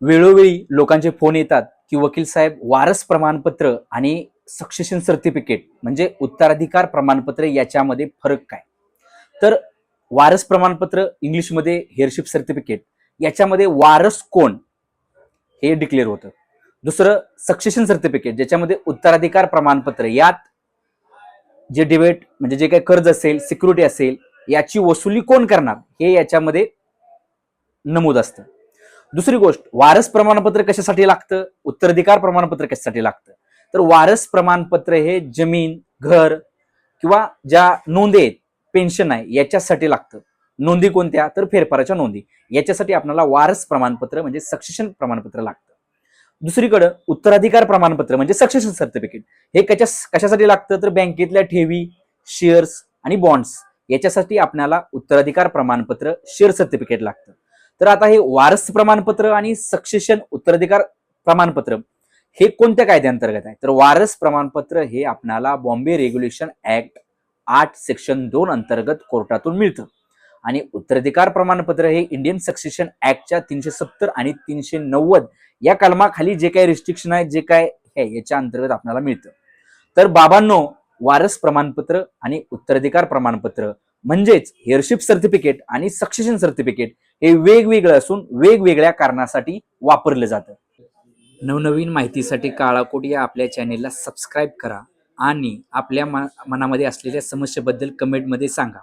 वेळोवेळी लोकांचे फोन येतात की वकील साहेब वारस प्रमाणपत्र आणि सक्सेशन सर्टिफिकेट म्हणजे उत्तराधिकार प्रमाणपत्र याच्यामध्ये फरक काय? तर वारस प्रमाणपत्र इंग्लिशमध्ये हेअरशिप सर्टिफिकेट याच्यामध्ये वारस कोण हे डिक्लेअर होतं. दुसरं सक्सेशन सर्टिफिकेट ज्याच्यामध्ये उत्तराधिकार प्रमाणपत्र यात जे डिबेट म्हणजे जे काही कर्ज असेल सिक्युरिटी असेल याची वसुली कोण करणार हे याच्यामध्ये नमूद असतं. दुसरी गोष्ट वारस प्रमाणपत्र कशासाठी लागतं उत्तराधिकार प्रमाणपत्र कशासाठी लागतं तर वारस प्रमाणपत्र हे जमीन घर किंवा ज्या नोंदी आहेत पेन्शन आहे याच्यासाठी लागतं. नोंदी कोणत्या तर फेरफाराच्या नोंदी याच्यासाठी आपल्याला वारस प्रमाणपत्र म्हणजे सक्सेशन प्रमाणपत्र लागतं. दुसरीकडे उत्तराधिकार प्रमाणपत्र म्हणजे सक्सेशन सर्टिफिकेट हे कशासाठी लागतं तर बँकेतल्या ठेवी शेअर्स आणि बॉन्ड्स याच्यासाठी आपल्याला उत्तराधिकार प्रमाणपत्र शेअर सर्टिफिकेट लागतं. तर आता हे वारस प्रमाणपत्र आणि सक्सेशन उत्तराधिकार प्रमाणपत्र हे कोणत्या कायद्याअंतर्गत आहे तर वारस प्रमाणपत्र हे आपल्याला बॉम्बे रेग्युलेशन ऍक्ट 8 सेक्शन 2 अंतर्गत कोर्टातून मिळतं आणि उत्तराधिकार प्रमाणपत्र हे इंडियन सक्सेशन ऍक्टच्या 370 आणि 390 या कलमाखाली जे काही रिस्ट्रिक्शन आहे जे काय आहे याच्या अंतर्गत आपल्याला मिळतं. तर बाबांनो वारस प्रमाणपत्र आणि उत्तराधिकार प्रमाणपत्र म्हणजेच हेअरशिप सर्टिफिकेट आणि सक्सेशन सर्टिफिकेट हे वेगवेगळं असून वेगवेगळ्या कारणासाठी वापरलं जातं. नवनवीन माहितीसाठी काळाकोट या आपल्या चॅनेलला सबस्क्राईब करा आणि आपल्या मनामध्ये असलेल्या समस्येबद्दल कमेंटमध्ये सांगा.